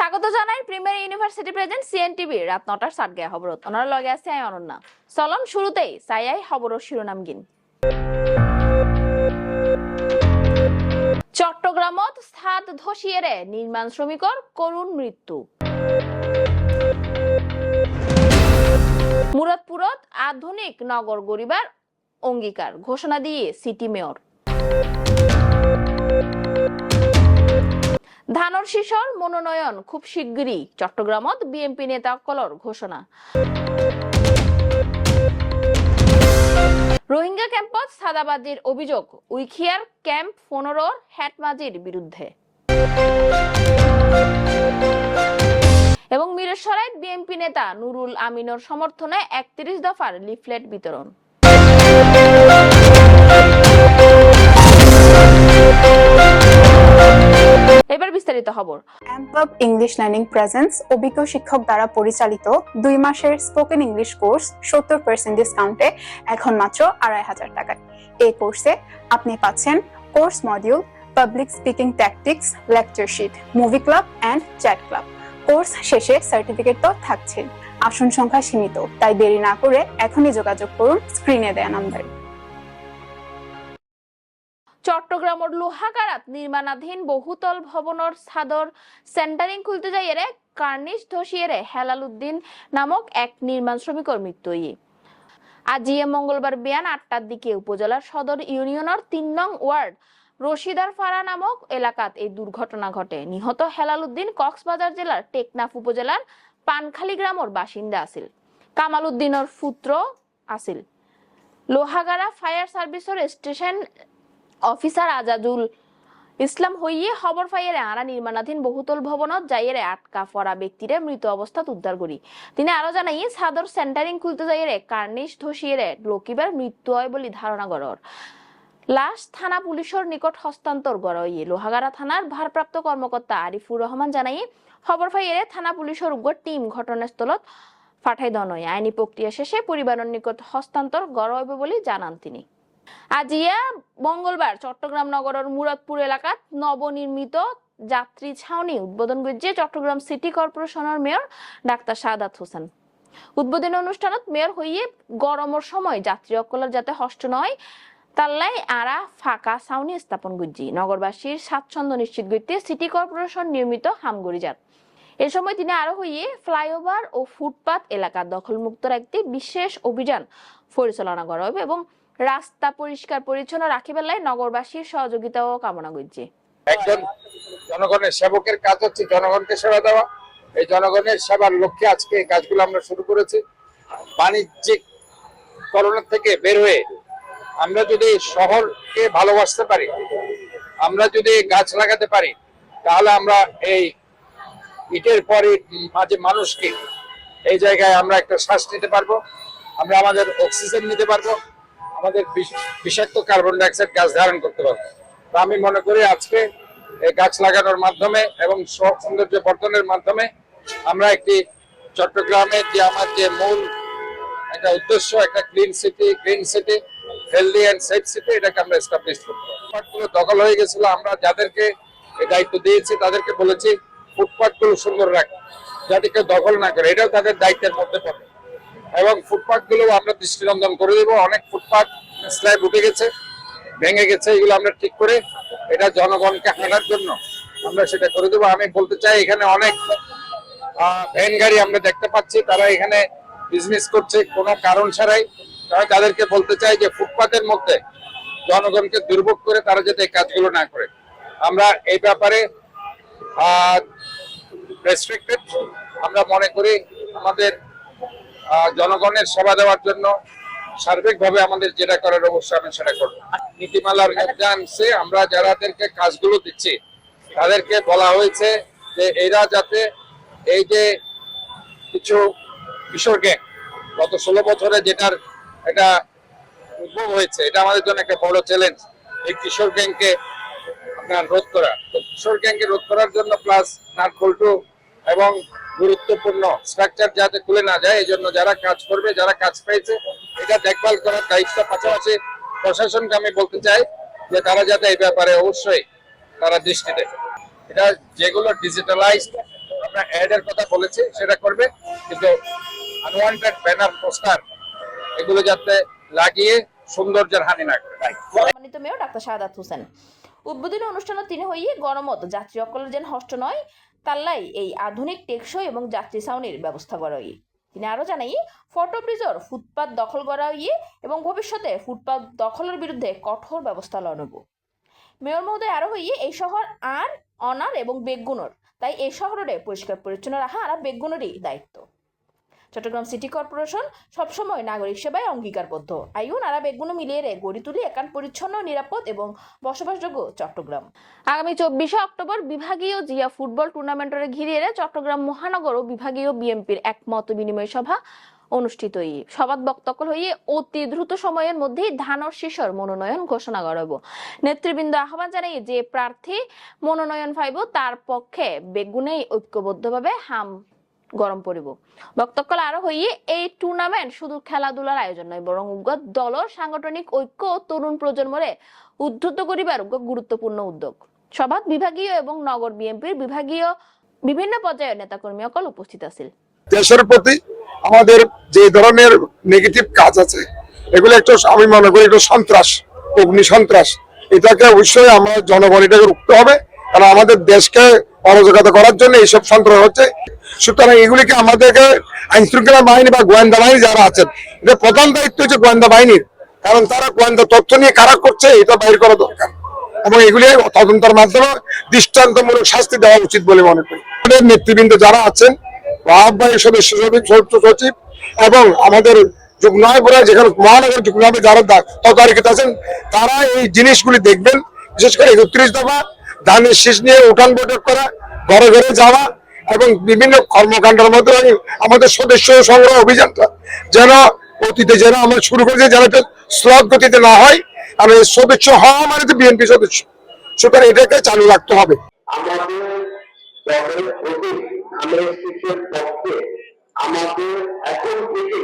স্বাগত জানাই premier university present CNTV রাত ৯টার সাতগায় খবরত ওনার লগে আছে আই অনন্যা। চলন শুরুতেই চাইয়াই খবরের শিরোনাম গিন। চট্টগ্রামত ছাদ ধসিয়েরে নির্মাণ শ্রমিকর করুণ মৃত্যু। মুরাদপুরত আধুনিক নগর গড়িবার অঙ্গীকার ঘোষণা দিয়ে সিটি মেয়র। ধানর শিশর মনোনয়ন খুব শিগগিরই চট্টগ্রামত বিএনপি নেতা কলর ঘোষণা। রোহিঙ্গা ক্যাম্পত সাদাবাজির অভিযোগ উইখিয়ার ক্যাম্প 15 হেডমাজির বিরুদ্ধে। এবং মিরসরাইত বিএনপি নেতা নুরুল আমিনর সমর্থনে 31 দফার লিফলেট বিতরণ। এবার বিস্তারিত খবর। অ্যাম্পব ইংলিশ লার্নিং প্রেজেন্স অভিজ্ঞ শিক্ষক দ্বারা পরিচালিত 2 মাসের স্পোকেন ইংলিশ কোর্স 70% ডিসকাউন্টে এখন মাত্র 2500 টাকায়। এই কোর্সে আপনি পাচ্ছেন course module, public speaking tactics, lecture sheet, movie club and chat club. Course শেষে সার্টিফিকেট তো থাকছে। আসন সংখ্যা সীমিত, তাই দেরি না করে এখনই যোগাযোগ করুন স্ক্রিনে দেয়া নম্বরে। চট্টগ্রামের লোহাগাড়াত নির্মাণাধীন বহুতল ভবনের ছাদর সেন্টারিং খুলতে যাইয়ে কার্নিশ ধসিয়ে হেলাল উদ্দিন নামক এক নির্মাণ শ্রমিকের মৃত্যু। আজিয়ে মঙ্গলবার বিয়ান 8টার দিকে উপজেলার সদর ইউনিয়নের 3 নং ওয়ার্ড রশিদার ফাড়া নামক এলাকাত এই দুর্ঘটনা ঘটে। নিহত হেলাল উদ্দিন কক্সবাজার জেলার টেকনাফ উপজেলার পানখালী গ্রামের বাসিন্দা আছিল। কামাল উদ্দিনের পুত্র আছিল। লোহাগাড়া ফায়ার সার্ভিসের স্টেশন অফিসার আজাদুল ইসলাম হইয়ে খবর পাইয়ে আরা নির্মাণাধীন বহুতল ভবনত যাইয়ে আটকা পড়া ব্যক্তিরে মৃত অবস্থাত উদ্ধার করি। তিনি আরো জানাই ছাদর সেন্টারিং খুলতে যাইয়ে কার্নিশ ধসিয়ে লোকিবার মৃত্যু হয় বলে ধারণা করর। লাশ থানা পুলিশের নিকট হস্তান্তর করা হইয়ে লোহাগাড়া থানার ভারপ্রাপ্ত কর্মকর্তা আরিফুর রহমান জানাই খবর পাইয়ে থানা পুলিশের উগ্র টিম ঘটনাস্থলত পাঠাই দেওয়া হয়। আইনি প্রক্রিয়া শেষে পরিবারের নিকট হস্তান্তর করা হইবে বলে জানান তিনি। আজিয়া মঙ্গলবার চট্টগ্রাম নগরের মুরাদপুর এলাকাত নবনির্মিত যাত্রী ছাউনি উদ্বোধন করছে চট্টগ্রাম সিটি কর্পোরেশনের মেয়র ডাক্তার সাদাত হোসেন। উদ্বোধনী অনুষ্ঠানত মেয়র হইয়ে গরমের সময় যাত্রী অকলের যাতে হষ্ট নয় তাল্লাই আরা ফাঁকা ছাউনি স্থাপন করছি। নগরবাসীর স্বাচ্ছন্দ্য নিশ্চিত করতে সিটি কর্পোরেশন নির্মিত হামগড়িজাত। এ সময় তিনি আরো হইয়ে ফ্লাইওভার ও ফুটপাত এলাকা দখলমুক্ত রাখতে বিশেষ অভিযান পরিচালনা করা হবে এবং রাস্তা পরিষ্কার পরিচ্ছন্ন রাখিবেলায় নগরবাসীর সহযোগিতাও কামনা করছে। একজন জনগণের সেবকের কাজ হচ্ছে জনগণকে সেবা দেওয়া। এই জনগণের সেবার লক্ষ্যে আজকে এই কাজগুলো আমরা শুরু করেছি। বাণিজ্যিক করণের থেকে বের হয়ে আমরা যদি শহরকে ভালোবাসতে পারি, আমরা যদি গাছ লাগাতে পারি, তাহলে আমরা এই ইটের পরে মাঝে মানুষকে এই জায়গায় আমরা একটা শ্বাস নিতে পারবো, আমরা আমাদের অক্সিজেন নিতে পারবো, আমাদের বিষাক্ত কার্বন ডাই অক্সাইড গাছ ধারণ করতে পারবো। তো আমি মনে করি আজকে এই গাছ লাগানোর মাধ্যমে এবং সৌন্দর্য বর্ধনের মাধ্যমে আমরা একটি চট্টগ্রামের যে আমার যে মূল একটা উদ্দেশ্য, একটা clean city, green city, healthy and safe city, এটাকে আমরা এস্টাবলিশ করবো। ফুটপাথগুলো দখল হয়ে গেছিল, আমরা যাদেরকে এই দায়িত্ব দিয়েছি তাদেরকে বলেছি ফুটপাথগুলো সুন্দর রাখে, যাতে কেউ দখল না করে, এটাও তাদের দায়িত্বের মধ্যে পড়ে। এবং ফুটপাথ গুলো আমরা দৃষ্টিনন্দন করে দেবো। অনেক ফুটপাথ স্ল্যাব উঠে গেছে, ভেঙে গেছে, এগুলো আমরা ঠিক করে এটা জনগণকে হাঁটার জন্য আমরা সেটা করে দেবো। আমি বলতে চাই এখানে অনেক ভ্যান গাড়ি আমরা দেখতে পাচ্ছি, তারা এখানে বিজনেস করছে কোনো কারণ ছাড়াই। তাই তাদেরকে বলতে চাই যে ফুটপাথের মধ্যে জনগণকে দুর্ভোগ করে তারা যাতে এই কাজগুলো না করে। আমরা এই ব্যাপারে রেস্ট্রিক্টেড। আমরা মনে করি আমাদের জনগণের সেবা দেওয়ার জন্য সার্বিকভাবে আমাদের যেটা করার অবশ্যই আমি সেটা করবো। নীতিমালার মধ্যে আনছে, আমরা যাদেরকে কাজগুলো দিচ্ছি তাদেরকে বলা হয়েছে যে এরা যাতে এই যে কিছু কিশোর গ্যাং গত 16 বছরে যেটার একটা উদ্ভব হয়েছে, এটা আমাদের জন্য একটা বড় চ্যালেঞ্জ। এই কিশোর গ্যাংকে আপনার রোধ করা, তো কিশোর গ্যাংকে রোধ করার জন্য প্লাস নাটবল্টু এবং গুরুত্বপূর্ণ স্ট্রাকচার যাতে খুলে না যায়, এই জন্য যারা কাজ করবে, যারা কাজ পেয়েছে, এটা দেখভাল করার দায়িত্ব পাশাপাশি প্রশাসনকে আমি বলতে চাই যে তারা যাতে এই ব্যাপারে অবশ্যই তারা দৃষ্টি দেয়। এটা যেগুলো ডিজিটালাইজড আমরা অ্যাডের কথা বলেছি সেটা করবে, কিন্তু আনওয়ান্টেড ব্যানার পোস্টার এগুলো যাতে লাগিয়ে সৌন্দর্যের হানি না করে। সম্মানিত মেয়র ডাক্তার শাহাদাত হোসেন উদ্বোধনী অনুষ্ঠানে তিনি হইয়ে গণমত যাত্রী অকলের যেন হষ্ট নয় তাল্লাই এই আধুনিক টেকসই এবং যাত্রী ছাউনির ব্যবস্থা করা হইয়ে। তিনি আরো জানাই ফটো ব্রিজর ফুটপাত দখল করা হইয়ে এবং ভবিষ্যতে ফুটপাত দখলের বিরুদ্ধে কঠোর ব্যবস্থা লওয়া নেব। মেয়র মহোদয় আরো হইয়ে এই শহর আর অনার এবং বেগুনর, তাই এই শহরে পরিষ্কার পরিচ্ছন্ন রাখা আর বেগুনেরই দায়িত্ব। চট্টগ্রাম সিটি কর্পোরেশন সবসময় নাগরিক সেবায় অঙ্গীকারবদ্ধ। আইন আর বেগুন মিলিয়ে গড়ি তুলি একান পরিচ্ছন্ন, নিরাপদ এবং বসবাসযোগ্য চট্টগ্রাম। আগামী 24 অক্টোবর বিভাগীয় জিয়া ফুটবল টুর্নামেন্টের ঘিরে চট্টগ্রাম মহানগর ও বিভাগীয় বিএনপির এক মত বিনিময় সভা অনুষ্ঠিত সভাত বক্তব্য হয়ে অতি দ্রুত সময়ের মধ্যেই ধানর শীর্ষর মনোনয়ন ঘোষণা করব। নেতৃবৃন্দ আহ্বান জানাই যে প্রার্থী মনোনয়ন পাইব তার পক্ষে বেগুনেই ঐক্যবদ্ধভাবে হাম গরম পড়ব। বক্তব্য আরো হইয়ে এই টুর্নামেন্ট শুধু খেলাধুলার আয়োজন নয়, বরং দলর সাংগঠনিক ঐক্য ও তরুণ প্রজন্মরে উদ্ধৃত করিবার গুরুত্বপূর্ণ উদ্যোগ। সভাত বিভাগীয় এবং নগর বিএনপির বিভাগীয় বিভিন্ন পর্যায়ের নেতাকর্মী সকল উপস্থিত আছেন। দেশের প্রতি আমাদের যে ধরনের নেগেটিভ কাজ আছে এগুলো একটু আমি মনে করি একটু সন্ত্রাস, অগ্নি সন্ত্রাস, এটাকে অবশ্যই আমরা জনগণ এটাকে রুখতে হবে, কারণ আমাদের দেশকে অরাজকতা করার জন্য এইসব সন্ত্রাস হচ্ছে। সুতরাং এগুলিকে আমাদেরকে আইন শৃঙ্খলা বাহিনী বা গোয়েন্দা বাহিনী যারা আছেন, এটা প্রধান দায়িত্ব হচ্ছে গোয়েন্দা বাহিনীর, কারণ তারা গোয়েন্দা তথ্য নিয়ে কারা করছে এটা বাইর করা দরকার এবং এগুলি তদন্তের মাধ্যমে দৃষ্টান্তমূলক শাস্তি দেওয়া উচিত বলে মনে করি। আমাদের নেতৃবৃন্দ যারা আছেন, আহ্বায়ক সদস্য সচিব এবং আমাদের যুগ্নায়করা যেখানে মহানগর যুগ্নায়ক যারা তদারকিতে আছেন, তারা এই জিনিসগুলি দেখবেন। বিশেষ করে 31 দফা ধানের শীষ নিয়ে উঠান বৈঠক করা, ঘরে ঘরে যাওয়া এবং বিভিন্ন কর্মকাণ্ডের মধ্যে আমাদের সদস্য সংগ্রহ অভিযানটা যেন অতীতে যেন আমরা শুরু করেছি যেন স্লথ গতিতে না হয়, আর সদস্য হওয়া মানে তো বিএনপি সদস্য, সুতরাং এটাকে চালু রাখতে হবে। আমাদের এখন থেকে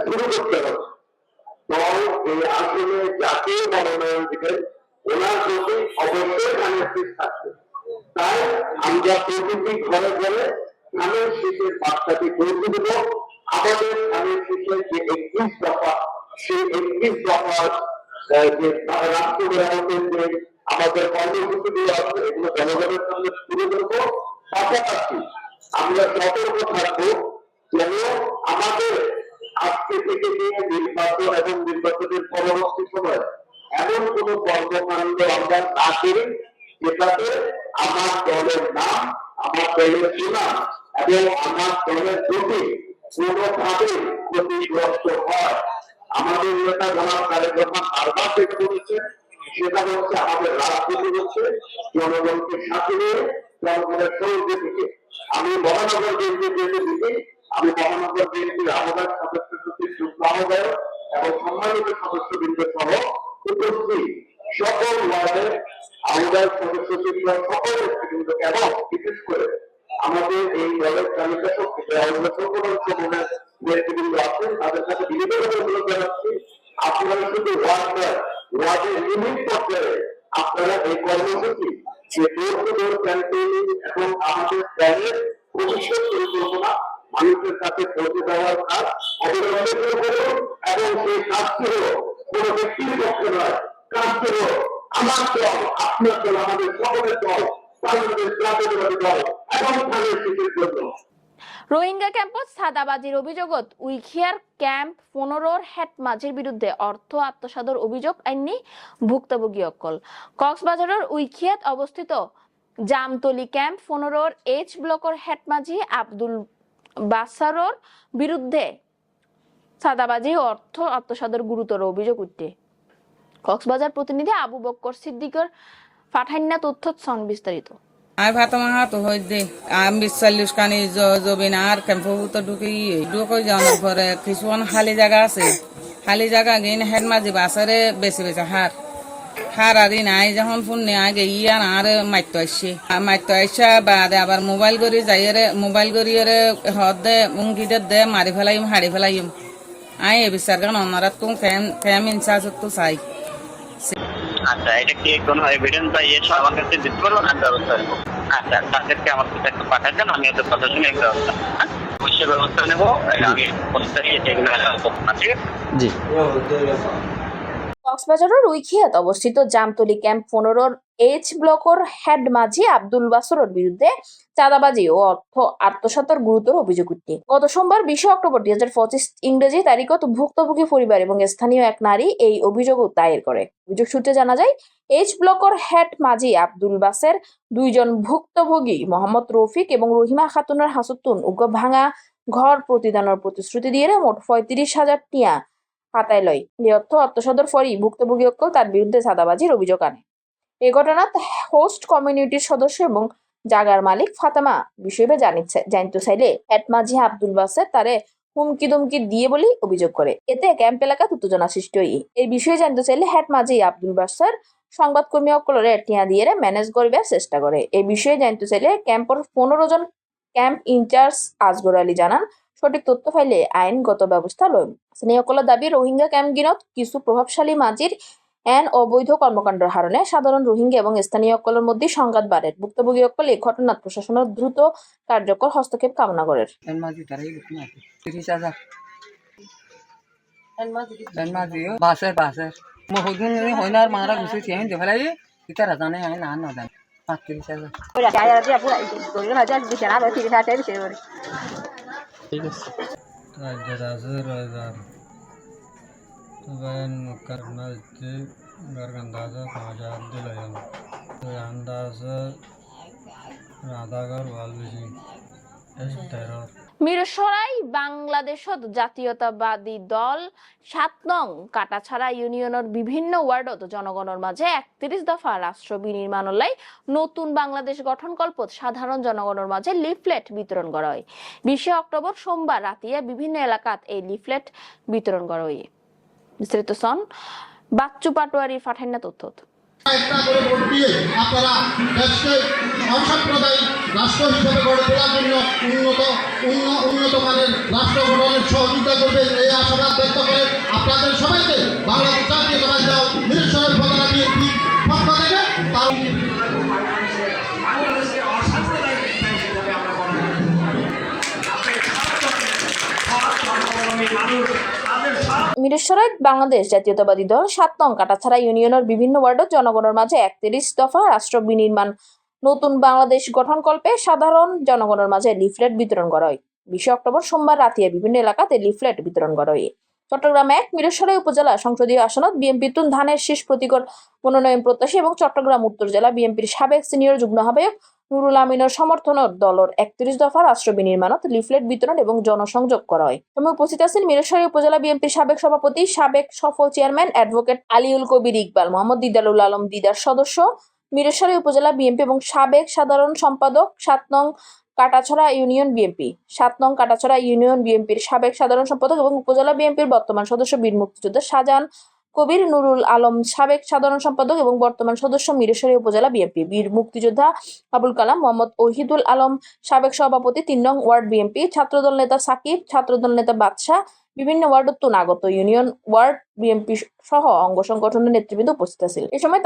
শুরু করতে হবে। দল এই আসলে যাকে মনোনয়ন দিবেন ওনার প্রতি অবশ্যই ধানের শীষ থাকবে। তাই আমরা প্রতিটি ঘরে ঘরে ধানের শীষের বার্তাটি পৌঁছে দেব। আমাদের ধানের শীষের যে 31 দফা, সেই 31 দফার যে রাষ্ট্র মেরামতের যে আমাদের কর্মসূচিগুলো আছে এগুলো জনগণের সামনে তুলে ধরবো। পাশাপাশি আমরা সতর্ক থাকবো যেন আমাদের আজকে থেকে নিয়ে নির্বাচন এবং নির্বাচনের পরবর্তী সময় এমন কোন কর্মকাণ্ড আমরা না করি যেটাতে আমার দলের নাম, আমার দলের সুনাম এবং আমার দলের প্রতি কোনোভাবে ক্ষতিগ্রস্ত হয়। আমাদের নেতা জনাব তারেক রহমান বারবার চেষ্টা করেছে, সেটা হচ্ছে আমাদের রাজনীতি হচ্ছে জনগণকে সাথে নিয়ে জনগণের সহযোগী থেকে। আমি মহানগর বিএনপির দিকে আমি মহানগর বিএনপির আহ্বায়ক সদস্য সচিব যুগ্ম আহ্বায়ক এবং সম্মানিত সদস্যবৃন্দ সহ উপস্থিত সকল ওয়ার্ডের আহ্বায়ক সদস্য সচিব সকল নেতৃবৃন্দকে এবং বিশেষ করে আমাদের এই দলের তালিকা সকলের নেতৃবৃন্দ আছেন তাদের সাথে বিনীতভাবে অনুরোধ জানাচ্ছি, আপনারা শুধু ওয়ার্ডের ইউনিট পর্যায়ে আপনারা এই কর্মসূচি যে ডোর টু ডোর ক্যাম্পেইনিং এবং আমাদের দলের ভবিষ্যৎ পরিকল্পনা মানুষের কাছে পৌঁছে দেওয়ার কাজ অবলম্বন করুন এবং সেই কাজটি হল কোন ব্যক্তির পক্ষে নয়, কাজটি হল আমার দল, আপনার দল, আমাদের সকলের দল, বাংলাদেশ জাতীয়তাবাদী দল এবং ধানের শীষের জন্য। রোহিঙ্গা ক্যাম্পত সাদাবাজির অভিযোগত উইখিয়ার ক্যাম্প 15 হেড মাঝির বিরুদ্ধে অর্থ আত্মসাদর অভিযোগ আইনি ভুক্তভোগী অকল। কক্সবাজারের উইখিয়াত অবস্থিত জামতলি ক্যাম্প 15 এইচ ব্লকের হেড মাঝি আব্দুল বাসারর বিরুদ্ধে সাদাবাজি ও অর্থ আত্মসাদর গুরুতর অভিযোগ উঠে। কক্সবাজার প্রতিনিধি আবু বক্কর সিদ্দিকের পাঠান্না তথ্য বিস্তারিত। আই ভাত মাহা তো হই দে আম 40 কানি জবিন আর ক্যাম্প তো ঢুকে যাওয়ার পরে কিছুক্ষণ খালি জায়গা আছে, খালি জায়গা গেন হেড মাঝি বাসারে বেশি বেশি হার আদি নাই যখন ফোন নে আগে ইয়ান আর মাইতো আসছে বাদে আবার মোবাইল করি যাইরে মোবাইল করিয়ে হদে মুঙ্গিদের দে মারি ফেলাইম হাড়ি ফেলাইম। আই এ বিচার কারণ অনারাত কোন ক্যাম ইনচার্জ তো চাই। আচ্ছা, এটা কি কোনো এভিডেন্স বা ইয়ে আমার কাছে দিতে পারবো না? ব্যবস্থা আচ্ছা, তাদেরকে আমার কাছে একটু পাঠাই দেন, আমি ওদের কথা শুনে ব্যবস্থা, হ্যাঁ, অবশ্যই ব্যবস্থা নেবো। আমি বলতে যেগুলো ঠিক আছে? জি। কক্সবাজারের রুইখিয়াত অবস্থিত জামতলী ক্যাম্প 15 এইচ ব্লকের হেড মাঝি আব্দুল বাসরের বিরুদ্ধে চাঁদাবাজি ও অর্থ আত্মসাতের গুরুতর অভিযোগ উঠে গত সোমবার 20 অক্টোবর 2025 ইংরেজি তারিখত ভুক্তভোগী পরিবার এবং স্থানীয় এক নারী এই অভিযোগ দায়ের করে। অভিযোগ সূত্রে জানা যায়, এইচ ব্লকের হেড মাঝি আব্দুল বাসের দুইজন ভুক্তভোগী মোহাম্মদ রফিক এবং রহিমা খাতুনের হাসুতুন উগ্র ভাঙা ঘর প্রতিদানের প্রতিশ্রুতি দিয়ে মোট 35,000 টিয়া হাতায় লয়। এই অর্থ আত্মসাতের পরই ভুক্তভোগী অক্কল তার বিরুদ্ধে চাঁদাবাজির অভিযোগ আনে। এই ঘটনাত হোস্ট কমিউনিটির সদস্য এবং জাগার মালিক ফাতেমা বিষয়ে জানতে চাইলে হেড মাঝি আব্দুল বাসের তারে হুমকি দুমকি দিয়ে বলে অভিযোগ করে। এতে ক্যাম্প এলাকায় উত্তেজনা সৃষ্টি হয়। এই বিষয়ে জানতে চাইলে হেড মাঝি আব্দুল বাসের সংবাদকর্মী অকলরে টিয়া দিয়ে ম্যানেজ করবার চেষ্টা করে। এই বিষয়ে জানতে চাইলে ক্যাম্পের 15 জন ক্যাম্প ইনচার্জ আসগর আলী জানান, সঠিক তথ্য পাইলে আইনগত ব্যবস্থা লয়। স্থানীয়কলের দাবি, রোহিঙ্গা ক্যাম্পগিনত কিছু প্রভাবশালী মাঝির অবৈধ কর্মকাণ্ডের কারণে সাধারণ রোহিঙ্গা এবং স্থানীয় অকলের মধ্যে সংঘাত বাড়ে। ভুক্তভোগী অকল এই ঘটনাত প্রশাসনের দ্রুত কার্যকর হস্তক্ষেপ কামনা করে। ঠিক আছে। মিরসরাই বাংলাদেশত জাতীয়তাবাদী দল 7 নং কাটাছড়া ইউনিয়নের বিভিন্ন ওয়ার্ডত জনগণের মাঝে 31 দফা রাষ্ট্র বিনির্মাণলৈ নতুন বাংলাদেশ গঠনকল্পত সাধারণ জনগণের মাঝে লিফলেট বিতরণ করা হয়। 20 অক্টোবর সোমবার রাতিয়া বিভিন্ন এলাকাত এই লিফলেট বিতরণ করা হয়। বিস্তারিত সন বাচ্চু পাটোয়ারির পাঠান্না তথ্য। একটা করে ভোট দিয়ে আপনারা দেশকে অসাম্প্রদায়িক রাষ্ট্র হিসেবে গড়ে তোলার জন্য উন্নত মানের রাষ্ট্র গঠনের সহযোগিতা করবেন, এই আশাবাদ ব্যক্ত করে আপনাদের সবাইকে বাংলাদেশ জাতীয়তাবাদী দল মিরসরাই উপজেলা বিএনপি পক্ষ থেকে মিরসরাই বাংলাদেশ জাতীয়তাবাদী দল 7 নং কাটাছড়া ইউনিয়নের বিভিন্ন ওয়ার্ডত জনগণের মাঝে 31 দফা রাষ্ট্র বিনির্মাণ নতুন বাংলাদেশ গঠনকল্পে সাধারণ জনগণের মাঝে লিফলেট বিতরণ করা হয়। 20 অক্টোবর সোমবার রাতে বিভিন্ন এলাকাতে লিফলেট বিতরণ করা হয়। চট্টগ্রাম 1 মিরসরাই উপজেলা সংসদীয় আসনত বিএনপি তুন ধানের শীষ প্রতীকর মনোনয়ন প্রত্যাশী এবং চট্টগ্রাম উত্তর জেলা বিএনপির সাবেক সিনিয়র যুগ্ম আহ্বায়ক নুরুল আমিনের সমর্থনত দলের 31 দফা রাষ্ট্র বিনির্মাণত লিফলেট বিতরণ এবং জনসংযোগ করা হয়। সময় উপস্থিত আছেন মিরসরাই উপজেলা বিএনপির সাবেক সভাপতি, সাবেক সফল চেয়ারম্যান অ্যাডভোকেট আলিউল কবির ইকবাল, মোহাম্মদ দিদারুল আলম দিদার সদস্য মিরসরাই উপজেলা বিএনপি এবং সাবেক সাধারণ সম্পাদক 7 নং কাটাছড়া ইউনিয়ন বিএনপি, 7 নং কাটাছড়া ইউনিয়ন বিএনপির সাবেক সাধারণ সম্পাদক এবং উপজেলা বিএনপির বর্তমান সদস্য বীর মুক্তিযোদ্ধা শাহজাহান কবির, নুরুল আলম সাবেক সাধারণ সম্পাদক এবং বর্তমান সদস্য মিরসরাই উপজেলা বিএনপি, বীর মুক্তিযোদ্ধা আবুল কালাম, মোহাম্মদ ওহিদুল আলম সাবেক সভাপতি 3 নং ওয়ার্ড বিএনপি, ছাত্রদল নেতা সাকিব, ছাত্রদল নেতা বাদশাহ, বিভিন্ন ওয়ার্ডত আগত ইউনিয়ন ওয়ার্ড বিএনপি সহ অঙ্গ সংগঠনের নেতৃবৃন্দ উপস্থিত ছিল। এই সময়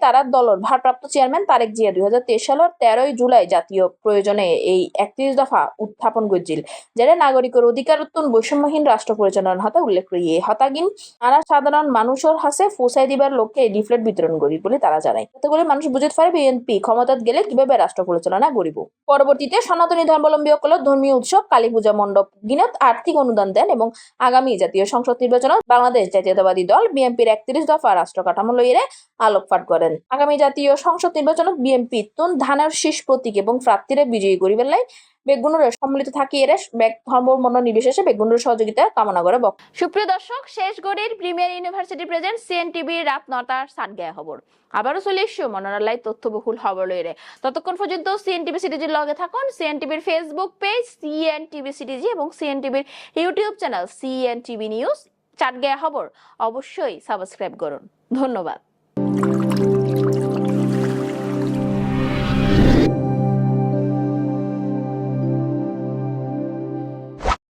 তারা দলের ভারপ্রাপ্ত চেয়ারম্যান তারেক জিয়া 2023 সালের 13 জুলাই জাতীয় প্রয়োজনে এই 31 দফা উত্থাপন করছিল, যারা নাগরিকের অধিকার উত্তন বৈষম্যহীন রাষ্ট্র পরিচালনার হতা উল্লেখ করি হতাগিন আনা সাধারণ মানুষের হাসে ফুসাই দিবার লক্ষ্যে এই লিফলেট বিতরণ করি বলে তারা জানায়। এতে করে মানুষ বুঝতে পারে বিএনপি ক্ষমতাত গেলে কিভাবে রাষ্ট্র পরিচালনা করিব। পরবর্তীতে সনাতনী ধর্মাবলম্বী সকল ধর্মীয় উৎসব কালী পূজা মণ্ডপ গিনত আর্থিক অনুদান দেন এবং আগামী জাতীয় সংসদ নির্বাচনত বাংলাদেশ জাতীয়তাবাদী দল বিএনপির 31 দফা রাষ্ট্র কাঠামো লইয়ে আলোকপাত করেন। আগামী জাতীয় সংসদ নির্বাচনত বিএনপি তুন ধানের শীষ প্রতীক এবং প্রার্থীরা বিজয়ী করিবার লাই বেগুনের সম্মিলিত থাকি এর ধর্ম মন নির্বিশেষে বেগুনের সহযোগিতা কামনা করে। সুপ্রিয় দর্শক, শেষ গড়ির প্রিমিয়ার ইউনিভার্সিটি প্রেজেন্ট সিএনটিভি রাত 9টার সাতগায়া খবর আবারও চলে এসো মনোরালাই তথ্যবহুল খবর লইরে। ততক্ষণ পর্যন্ত সিএনটিভি সিটিজির লগে থাকুন। সিএনটিভির ফেসবুক পেজ সিএনটিভি সিটিজি এবং সিএনটিভির ইউটিউব চ্যানেল সিএনটিভি নিউজ চাটগায়া খবর অবশ্যই সাবস্ক্রাইব করুন। ধন্যবাদ।